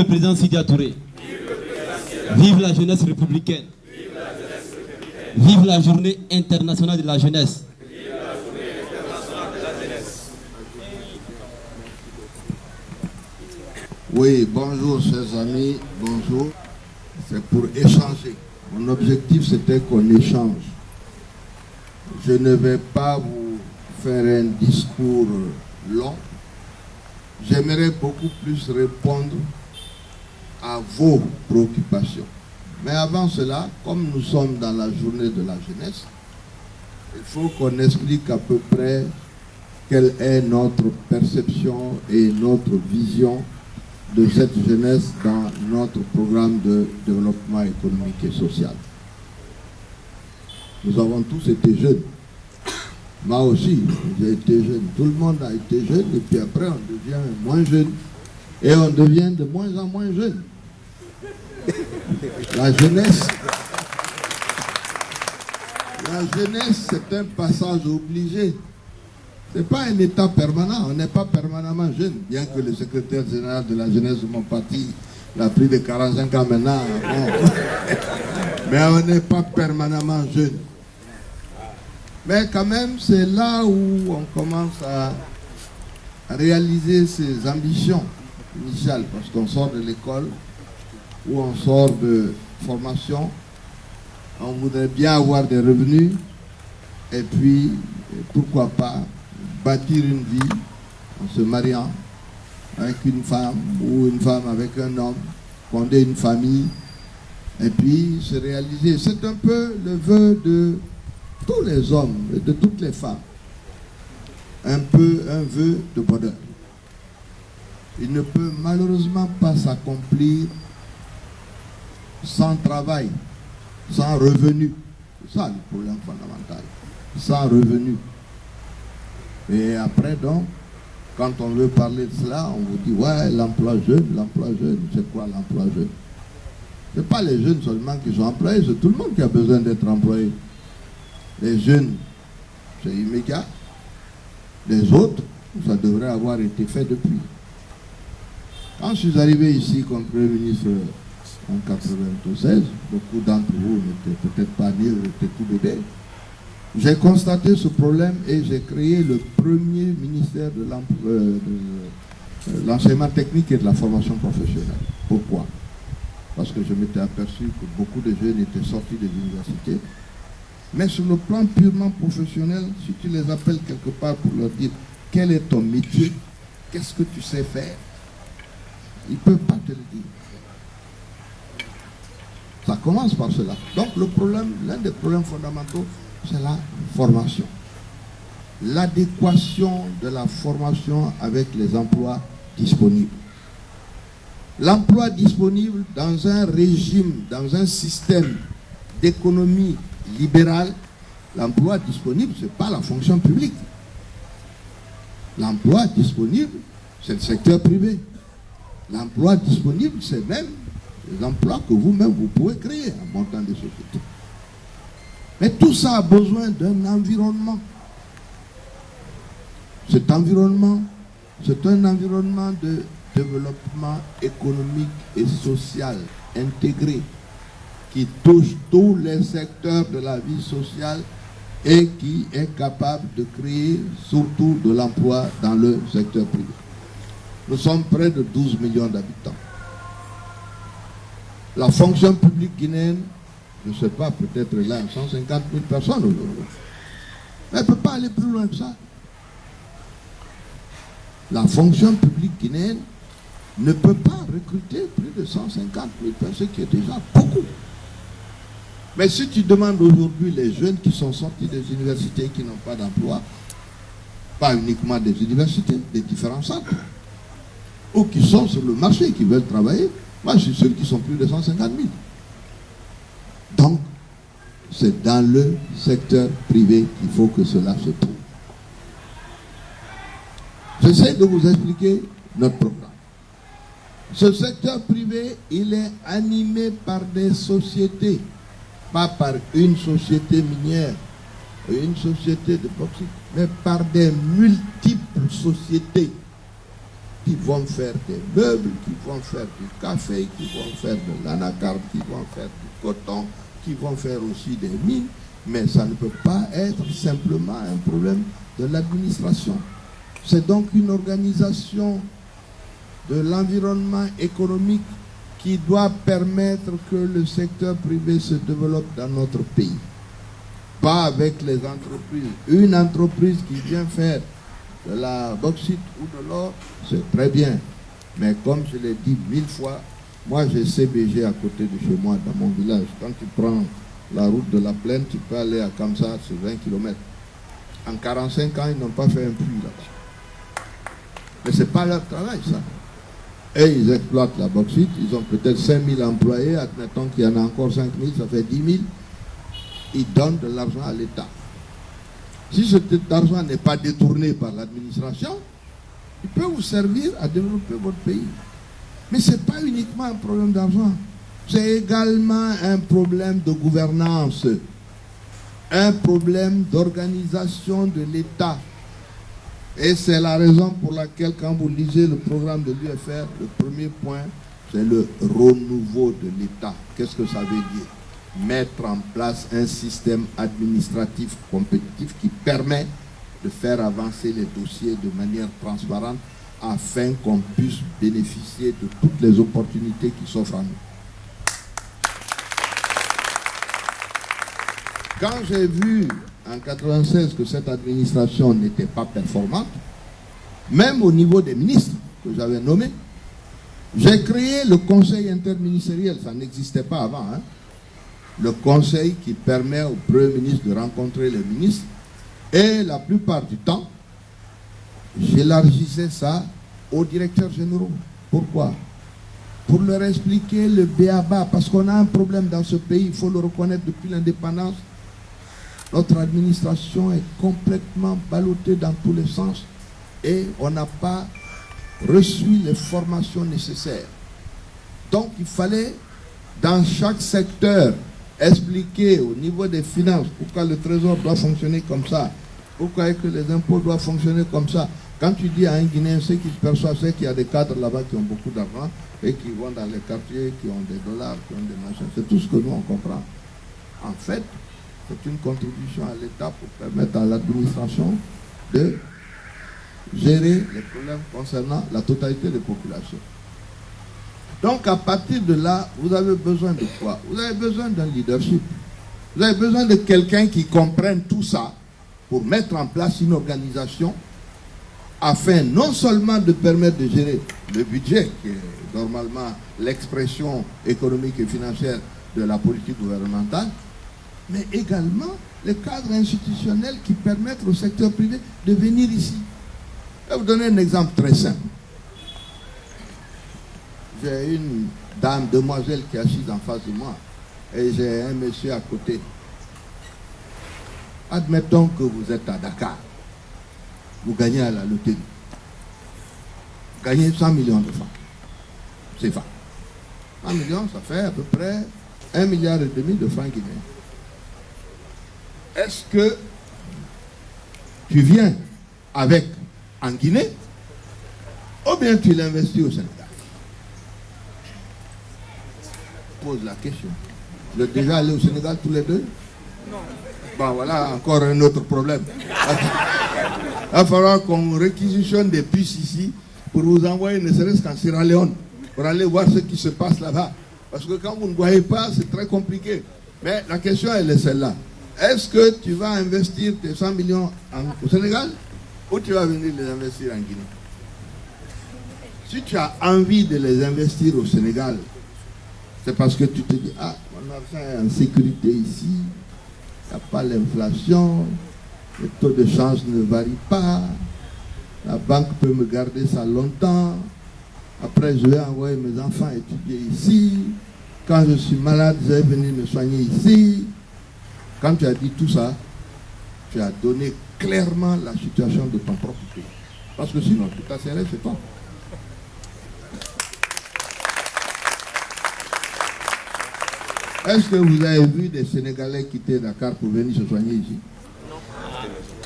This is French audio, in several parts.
président Sidya Touré. Vive la jeunesse républicaine. Vive la journée internationale de la jeunesse. Oui, bonjour chers amis, bonjour. C'est pour échanger. Mon objectif c'était qu'on échange. Je ne vais pas vous faire un discours long. J'aimerais beaucoup plus répondre à vos préoccupations. Mais avant cela, comme nous sommes dans la journée de la jeunesse, il faut qu'on explique à peu près quelle est notre perception et notre vision de cette jeunesse dans notre programme de développement économique et social. Nous avons tous été jeunes. Moi aussi, j'ai été jeune. Tout le monde a été jeune et puis après on devient moins jeune et on devient de moins en moins jeune. La jeunesse, c'est un passage obligé. Ce n'est pas un état permanent. On n'est pas permanemment jeune, bien que le secrétaire général de la jeunesse de mon parti l'a pris de 45 ans maintenant. Bon. Mais on n'est pas permanemment jeune. Mais quand même, c'est là où on commence à réaliser ses ambitions initiales, parce qu'on sort de l'école, ou on sort de formation, on voudrait bien avoir des revenus, et puis, pourquoi pas, bâtir une vie en se mariant avec une femme, ou une femme avec un homme, fonder une famille, et puis se réaliser. C'est un peu le vœu de tous les hommes et de toutes les femmes. Un peu un vœu de bonheur. Il ne peut malheureusement pas s'accomplir sans travail, sans revenu. C'est ça le problème fondamental. Sans revenu. Et après donc, quand on veut parler de cela, on vous dit, ouais, l'emploi jeune, c'est quoi l'emploi jeune? Ce n'est pas les jeunes seulement qui sont employés, c'est tout le monde qui a besoin d'être employé. Les jeunes, c'est immédiat. Les autres, ça devrait avoir été fait depuis. Quand je suis arrivé ici comme Premier ministre en 1996, beaucoup d'entre vous n'étaient peut-être pas nés, vous étaient tout bébés. J'ai constaté ce problème et j'ai créé le premier ministère de l'enseignement technique et de la formation professionnelle. Pourquoi? Parce que je m'étais aperçu que beaucoup de jeunes étaient sortis des universités. Mais sur le plan purement professionnel, si tu les appelles quelque part pour leur dire quel est ton métier, qu'est-ce que tu sais faire, ils ne peuvent pas te le dire. Ça commence par cela. Donc le problème, l'un des problèmes fondamentaux, c'est la formation. L'adéquation de la formation avec les emplois disponibles. L'emploi disponible dans un régime, dans un système d'économie libérale, l'emploi disponible, ce n'est pas la fonction publique. L'emploi disponible, c'est le secteur privé. L'emploi disponible, c'est même les emplois que vous-même, vous pouvez créer en montant des sociétés. Mais tout ça a besoin d'un environnement. Cet environnement, c'est un environnement de développement économique et social intégré qui touche tous les secteurs de la vie sociale et qui est capable de créer surtout de l'emploi dans le secteur privé. Nous sommes près de 12 millions d'habitants. La fonction publique guinéenne, je ne sais pas, peut-être là, 150 000 personnes aujourd'hui. Mais elle ne peut pas aller plus loin que ça. La fonction publique guinéenne ne peut pas recruter plus de 150 000 personnes, ce qui est déjà beaucoup. Mais si tu demandes aujourd'hui les jeunes qui sont sortis des universités et qui n'ont pas d'emploi, pas uniquement des universités, des différents centres, ou qui sont sur le marché, qui veulent travailler, moi je suis ceux qui sont plus de 150 000. Donc, c'est dans le secteur privé qu'il faut que cela se trouve. J'essaie de vous expliquer notre programme. Ce secteur privé, il est animé par des sociétés, pas par une société minière, une société de bauxite, mais par des multiples sociétés qui vont faire des meubles, qui vont faire du café, qui vont faire de l'anacarde, qui vont faire du coton, qui vont faire aussi des mines, mais ça ne peut pas être simplement un problème de l'administration. C'est donc une organisation de l'environnement économique qui doit permettre que le secteur privé se développe dans notre pays. Pas avec les entreprises. Une entreprise qui vient faire de la bauxite ou de l'or, c'est très bien. Mais comme je l'ai dit 1000 fois, moi j'ai CBG à côté de chez moi, dans mon village. Quand tu prends la route de la plaine, tu peux aller à Kamsa, c'est 20 km. En 45 ans, ils n'ont pas fait un puits là-bas. Mais ce n'est pas leur travail, ça. Et ils exploitent la bauxite, ils ont peut-être 5000 employés, admettons qu'il y en a encore 5000, ça fait 10 000. Ils donnent de l'argent à l'État. Si cet argent n'est pas détourné par l'administration, il peut vous servir à développer votre pays. Mais ce n'est pas uniquement un problème d'argent, c'est également un problème de gouvernance, un problème d'organisation de l'État. Et c'est la raison pour laquelle, quand vous lisez le programme de l'UFR, le premier point, c'est le renouveau de l'État. Qu'est-ce que ça veut dire? Mettre en place un système administratif compétitif qui permet de faire avancer les dossiers de manière transparente afin qu'on puisse bénéficier de toutes les opportunités qui s'offrent à nous. Quand j'ai vu en 1996 que cette administration n'était pas performante, même au niveau des ministres que j'avais nommés, j'ai créé le conseil interministériel, ça n'existait pas avant, hein. Le conseil qui permet au Premier ministre de rencontrer les ministres, et la plupart du temps, j'élargissais ça aux directeurs généraux. Pourquoi? Pour leur expliquer le b.a.-ba, parce qu'on a un problème dans ce pays, il faut le reconnaître depuis l'indépendance. Notre administration est complètement ballottée dans tous les sens et on n'a pas reçu les formations nécessaires. Donc il fallait, dans chaque secteur, expliquer au niveau des finances pourquoi le trésor doit fonctionner comme ça, pourquoi que les impôts doivent fonctionner comme ça. Quand tu dis à un Guinéen, ce qu'il perçoit, c'est qu'il y a des cadres là-bas qui ont beaucoup d'argent et qui vont dans les quartiers, qui ont des dollars, qui ont des machins. C'est tout ce que nous on comprend. En fait, c'est une contribution à l'État pour permettre à l'administration de gérer les problèmes concernant la totalité des populations. Donc à partir de là, vous avez besoin de quoi? Vous avez besoin d'un leadership. Vous avez besoin de quelqu'un qui comprenne tout ça pour mettre en place une organisation afin non seulement de permettre de gérer le budget, qui est normalement l'expression économique et financière de la politique gouvernementale, mais également les cadres institutionnels qui permettent au secteur privé de venir ici. Je vais vous donner un exemple très simple. J'ai une dame, demoiselle qui est assise en face de moi et j'ai un monsieur à côté. Admettons que vous êtes à Dakar, vous gagnez à la loterie. Vous gagnez 100 millions de francs. C'est ça. 100 millions, ça fait à peu près 1,5 milliard de francs guinéens. Est-ce que tu viens avec en Guinée ou bien tu l'investis au Sénégal? Pose la question. Vous êtes déjà allé au Sénégal tous les deux? Non. Bon, voilà encore un autre problème. Il va falloir qu'on réquisitionne des puces ici pour vous envoyer ne serait-ce qu'en Sierra Leone pour aller voir ce qui se passe là-bas. Parce que quand vous ne voyez pas, c'est très compliqué. Mais la question, elle est celle-là. Est-ce que tu vas investir tes 100 millions au Sénégal ou tu vas venir les investir en Guinée? Si tu as envie de les investir au Sénégal, c'est parce que tu te dis, ah, mon argent est en sécurité ici, il n'y a pas l'inflation, le taux de change ne varie pas, la banque peut me garder ça longtemps, après je vais envoyer mes enfants étudier ici, quand je suis malade, je vais venir me soigner ici. Quand tu as dit tout ça, tu as donné clairement la situation de ton propre pays. Parce que sinon, tu t'asserais chez toi. Est-ce que vous avez vu des Sénégalais quitter Dakar pour venir se soigner ici? Non.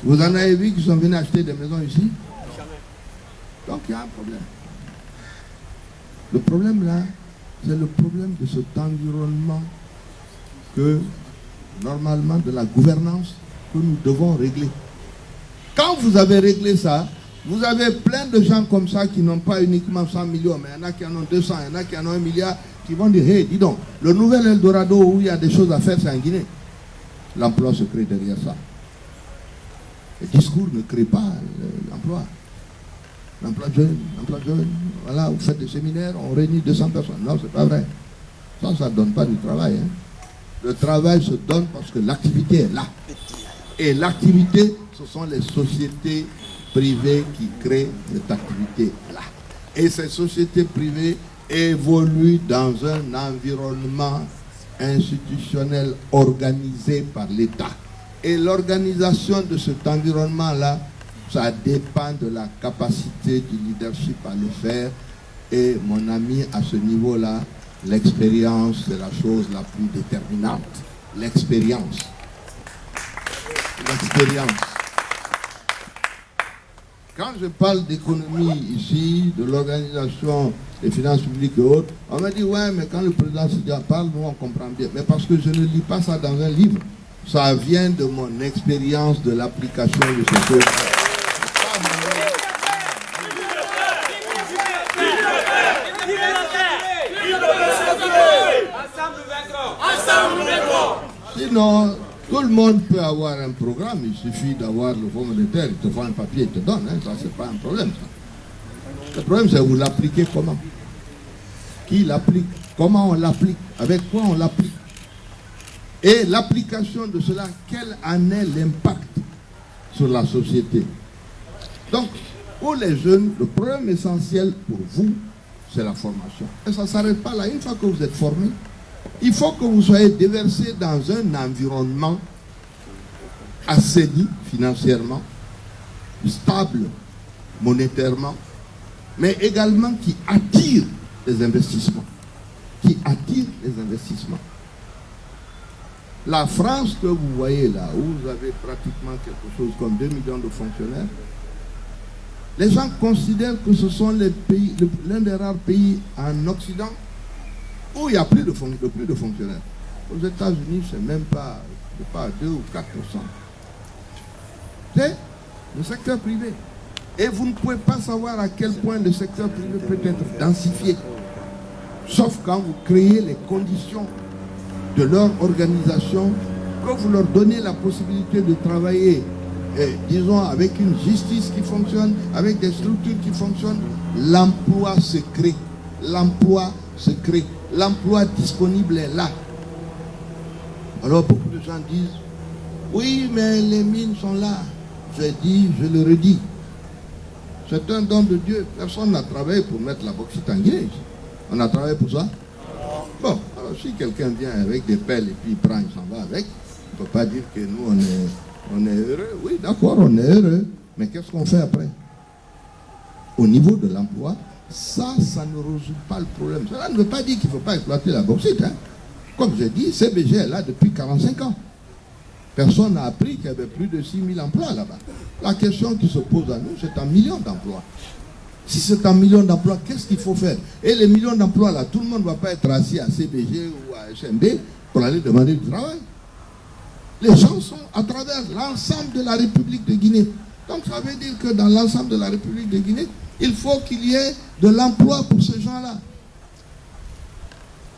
Vous en avez vu qui sont venus acheter des maisons ici? Jamais. Donc il y a un problème. Le problème là, c'est le problème de cet environnement que, normalement, de la gouvernance que nous devons régler. Quand vous avez réglé ça, vous avez plein de gens comme ça qui n'ont pas uniquement 100 millions, mais il y en a qui en ont 200, il y en a qui en ont 1 milliard, qui vont dire, hey, dis donc, le nouvel Eldorado où il y a des choses à faire, c'est en Guinée. L'emploi se crée derrière ça. Le discours ne crée pas l'emploi. L'emploi jeune, voilà, vous faites des séminaires, on réunit 200 personnes. Non, c'est pas vrai. Ça ne donne pas du travail. Hein. Le travail se donne parce que l'activité est là. Et l'activité, ce sont les sociétés privées qui créent cette activité-là. Et ces sociétés privées évoluent dans un environnement institutionnel organisé par l'État. Et l'organisation de cet environnement-là, ça dépend de la capacité du leadership à le faire. Et mon ami, à ce niveau-là, l'expérience, c'est la chose la plus déterminante. L'expérience. L'expérience. Quand je parle d'économie ici, de l'organisation des finances publiques et autres, on m'a dit, ouais, mais quand le président Sidia parle, nous on comprend bien. Mais parce que je ne lis pas ça dans un livre. Ça vient de mon expérience de l'application de ces choses. Sinon, tout le monde peut avoir un programme, il suffit d'avoir le Fonds monétaire, il te fait un papier, il te donne, hein. Ça c'est pas un problème. Ça. Le problème c'est vous l'appliquez comment? Qui l'applique? Comment on l'applique? Avec quoi on l'applique? Et l'application de cela, quel en est l'impact sur la société? Donc, pour les jeunes, le problème essentiel pour vous, c'est la formation. Et ça ne s'arrête pas là. Une fois que vous êtes formé, il faut que vous soyez déversé dans un environnement assaini financièrement, stable monétairement, mais également qui attire les investissements. Qui attire les investissements. La France que vous voyez là, où vous avez pratiquement quelque chose comme 2 millions de fonctionnaires, les gens considèrent que ce sont les pays, l'un des rares pays en Occident où il n'y a plus de fonctionnaires. Aux États-Unis, c'est même pas 2 ou 4%. C'est le secteur privé. Et vous ne pouvez pas savoir à quel point le secteur privé peut être densifié. Sauf quand vous créez les conditions de leur organisation, que vous leur donnez la possibilité de travailler, disons, avec une justice qui fonctionne, avec des structures qui fonctionnent, l'emploi se crée. L'emploi se crée. L'emploi disponible est là. Alors beaucoup de gens disent, oui, mais les mines sont là. J'ai dit, je le redis. C'est un don de Dieu. Personne n'a travaillé pour mettre la bauxite en Guinée. On a travaillé pour ça. Bon, alors si quelqu'un vient avec des pelles et puis il prend, il s'en va avec, on ne peut pas dire que nous, on est heureux. Oui, d'accord, on est heureux. Mais qu'est-ce qu'on fait après? Au niveau de l'emploi, ça ne résout pas le problème. Cela ne veut pas dire qu'il ne faut pas exploiter la bauxite. Hein. Comme j'ai dit, CBG est là depuis 45 ans. Personne n'a appris qu'il y avait plus de 6 000 emplois là-bas. La question qui se pose à nous, c'est un million d'emplois. Si c'est un million d'emplois, qu'est-ce qu'il faut faire? Et les millions d'emplois là, tout le monde ne va pas être assis à CBG ou à SMB pour aller demander du travail. Les gens sont à travers l'ensemble de la République de Guinée. Donc ça veut dire que dans l'ensemble de la République de Guinée, il faut qu'il y ait de l'emploi pour ces gens-là.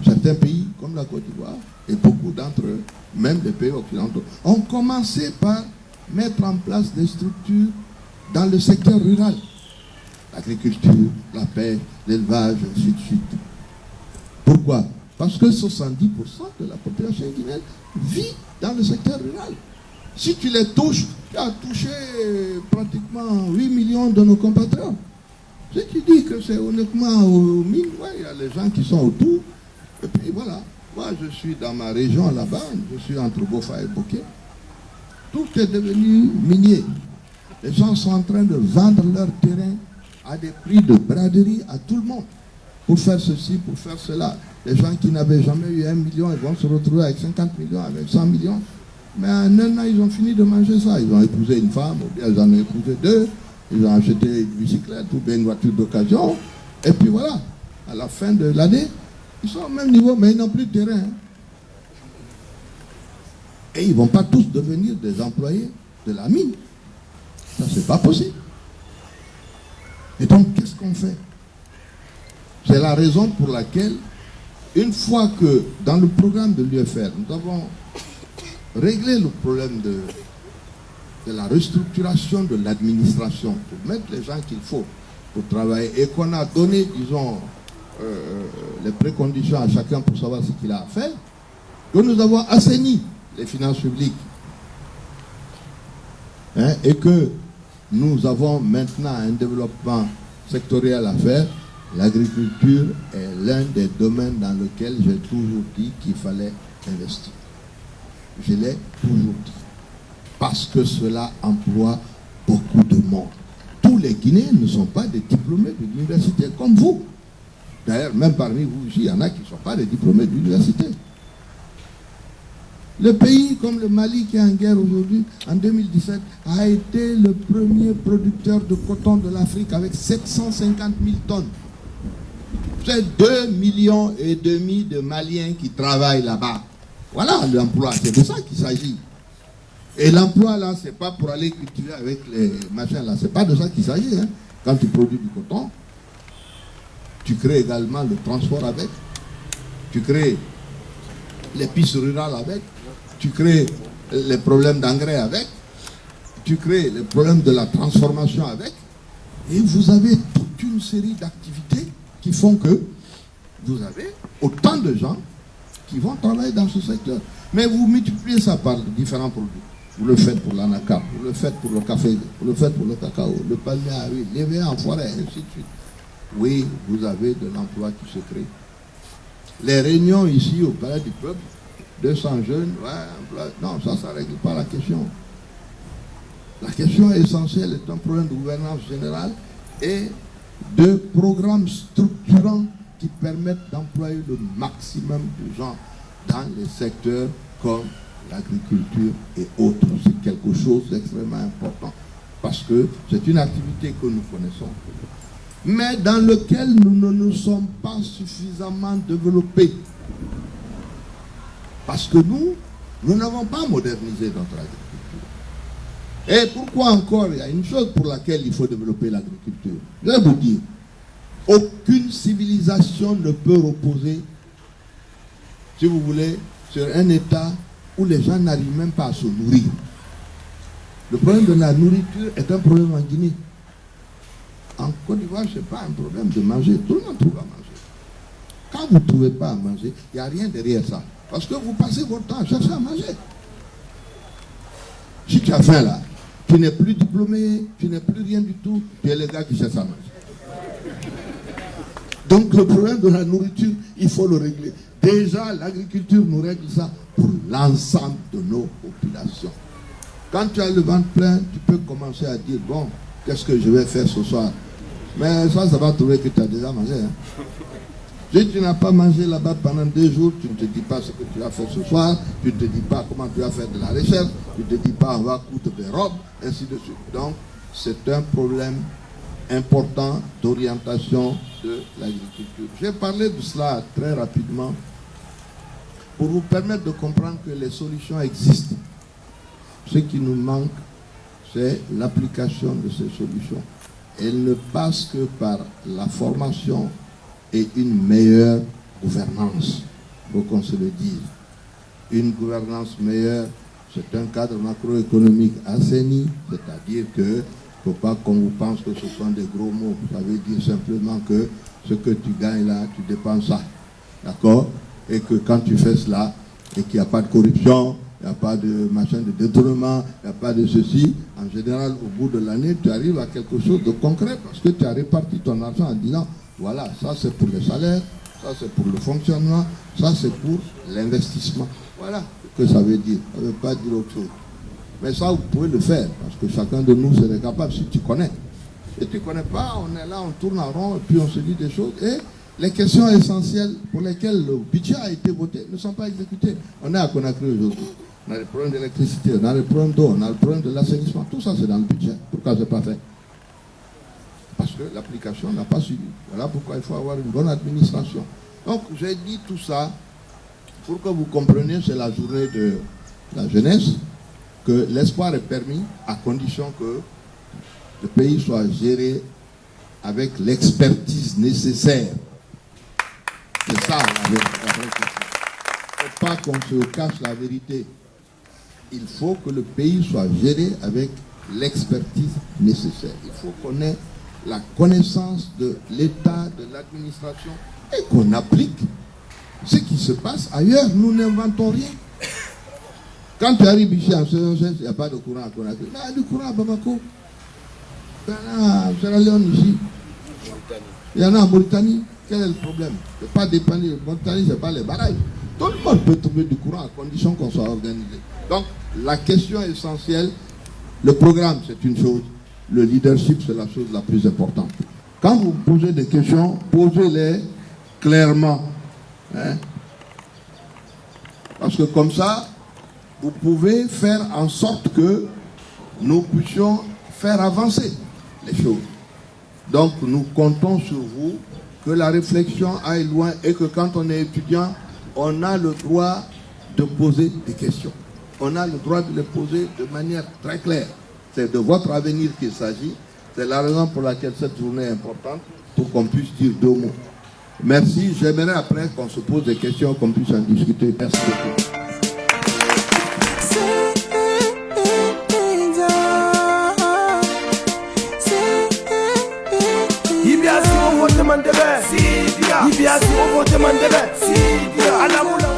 Certains pays, comme la Côte d'Ivoire, et beaucoup d'entre eux, même les pays occidentaux, ont commencé par mettre en place des structures dans le secteur rural. L'agriculture, la pêche, l'élevage, ainsi de suite. Pourquoi? Parce que 70% de la population guinéenne vit dans le secteur rural. Si tu les touches, tu as touché pratiquement 8 millions de nos compatriotes. Si tu dis que c'est uniquement aux mines, ouais, il y a les gens qui sont autour. Et puis voilà, moi je suis dans ma région là-bas, je suis entre Bofa et Boké. Tout est devenu minier. Les gens sont en train de vendre leur terrain à des prix de braderie à tout le monde. Pour faire ceci, pour faire cela. Les gens qui n'avaient jamais eu 1 million, ils vont se retrouver avec 50 millions, avec 100 millions. Mais en un an, ils ont fini de manger ça. Ils ont épousé une femme, ou bien ils en ont épousé deux. Ils ont acheté une bicyclette ou bien une voiture d'occasion. Et puis voilà. à la fin de l'année, ils sont au même niveau, mais ils n'ont plus de terrain. Hein. Et ils ne vont pas tous devenir des employés de la mine. Ça, c'est pas possible. Et donc, qu'est-ce qu'on fait? C'est la raison pour laquelle, une fois que dans le programme de l'UFR, nous avons réglé le problème de la restructuration de l'administration, pour mettre les gens qu'il faut pour travailler, et qu'on a donné, disons, les préconditions à chacun pour savoir ce qu'il a à faire, que nous avons assaini les finances publiques, hein, et que nous avons maintenant un développement sectoriel à faire. L'agriculture est l'un des domaines dans lequel j'ai toujours dit qu'il fallait investir. Je l'ai toujours dit. Parce que cela emploie beaucoup de monde. Tous les Guinéens ne sont pas des diplômés de l'université comme vous. D'ailleurs, même parmi vous ici, il y en a qui ne sont pas des diplômés de l'université. Le pays comme le Mali qui est en guerre aujourd'hui, en 2017, a été le premier producteur de coton de l'Afrique avec 750 000 tonnes. C'est 2,5 millions de Maliens qui travaillent là-bas. Voilà l'emploi, c'est de ça qu'il s'agit. Et l'emploi là, c'est pas pour aller cultiver avec les machins là, c'est pas de ça qu'il s'agit. Hein. Quand tu produis du coton, tu crées également le transport avec, tu crées les pistes rurales avec, tu crées les problèmes d'engrais avec, tu crées les problèmes de la transformation avec, et vous avez toute une série d'activités qui font que vous avez autant de gens qui vont travailler dans ce secteur. Mais vous multipliez ça par différents produits. Vous le faites pour l'anacarde, vous le faites pour le café, vous le faites pour le cacao, le palmier à huile, l'éveil en forêt, et ainsi de suite. Oui, vous avez de l'emploi qui se crée. Les réunions ici au Palais du Peuple, 200 jeunes, ouais, non, ça ne règle pas la question. La question essentielle est un problème de gouvernance générale et de programmes structurants qui permettent d'employer le maximum de gens dans les secteurs comme l'agriculture et autres. C'est quelque chose d'extrêmement important parce que c'est une activité que nous connaissons, mais dans lequel nous ne nous sommes pas suffisamment développés. Parce que nous n'avons pas modernisé notre agriculture. Et pourquoi encore? Il y a une chose pour laquelle il faut développer l'agriculture. Je vais vous dire, aucune civilisation ne peut reposer, si vous voulez, sur un état où les gens n'arrivent même pas à se nourrir. Le problème de la nourriture est un problème en Guinée. En Côte d'Ivoire, ce n'est pas un problème de manger. Tout le monde trouve à manger. Quand vous ne trouvez pas à manger, il n'y a rien derrière ça. Parce que vous passez votre temps à chercher à manger. Si tu as faim là, tu n'es plus diplômé, tu n'es plus rien du tout, tu es le gars qui cherche à manger. Donc le problème de la nourriture, il faut le régler. Déjà, l'agriculture nous règle ça pour l'ensemble de nos populations. Quand tu as le ventre plein, tu peux commencer à dire, bon, qu'est-ce que je vais faire ce soir? Mais ça va trouver que tu as déjà mangé. Hein? Si tu n'as pas mangé là-bas pendant 2 jours, tu ne te dis pas ce que tu vas faire ce soir, tu ne te dis pas comment tu vas faire de la recherche, tu ne te dis pas on va coudre des robes, ainsi de suite. Donc, c'est un problème important d'orientation de l'agriculture. J'ai parlé de cela très rapidement pour vous permettre de comprendre que les solutions existent. Ce qui nous manque, c'est l'application de ces solutions. Elles ne passent que par la formation et une meilleure gouvernance. Il faut qu'on se le dise. Une gouvernance meilleure, c'est un cadre macroéconomique assaini, c'est-à-dire que il ne faut pas qu'on vous pense que ce sont des gros mots. Ça veut dire simplement que ce que tu gagnes là, tu dépenses ça. D'accord? Et que quand tu fais cela, et qu'il n'y a pas de corruption, il n'y a pas de machin de détournement, il n'y a pas de ceci, en général, au bout de l'année, tu arrives à quelque chose de concret parce que tu as réparti ton argent en disant, voilà, ça c'est pour le salaire, ça c'est pour le fonctionnement, ça c'est pour l'investissement. Voilà ce que ça veut dire. Ça ne veut pas dire autre chose. Mais ça, vous pouvez le faire, parce que chacun de nous serait capable si tu connais. Si tu ne connais pas, on est là, on tourne en rond, et puis on se dit des choses. Et les questions essentielles pour lesquelles le budget a été voté ne sont pas exécutées. On est à Conakry aujourd'hui. On a des problèmes d'électricité, on a des problèmes d'eau, on a le problème de l'assainissement. Tout ça, c'est dans le budget. Pourquoi ce n'est pas fait? Parce que l'application n'a pas suivi. Voilà pourquoi il faut avoir une bonne administration. Donc j'ai dit tout ça pour que vous compreniez, c'est la journée de la jeunesse, que l'espoir est permis à condition que le pays soit géré avec l'expertise nécessaire. C'est ça la vraie question. Il ne faut pas qu'on se cache la vérité. Il faut que le pays soit géré avec l'expertise nécessaire. Il faut qu'on ait la connaissance de l'État, de l'administration et qu'on applique ce qui se passe ailleurs. Nous n'inventons rien. Quand tu arrives ici en il n'y a pas de courant à Conakry. Mais il y a du courant à Bamako. Il y en a à Sierra Leone ici. Il y en a en Mauritanie. Quel est le problème? Ce n'est pas dépendre de Mauritanie, ce n'est pas les barrages. Tout le monde peut trouver du courant à condition qu'on soit organisé. Donc, la question essentielle, le programme, c'est une chose. Le leadership, c'est la chose la plus importante. Quand vous posez des questions, posez-les clairement. Hein? Parce que comme ça, vous pouvez faire en sorte que nous puissions faire avancer les choses. Donc, nous comptons sur vous, que la réflexion aille loin et que quand on est étudiant, on a le droit de poser des questions. On a le droit de les poser de manière très claire. C'est de votre avenir qu'il s'agit. C'est la raison pour laquelle cette journée est importante, pour qu'on puisse dire deux mots. Merci. J'aimerais après qu'on se pose des questions, qu'on puisse en discuter. Merci beaucoup. Ibia si on vote mandebe, si dia. Ibia si on vote mandebe, si dia.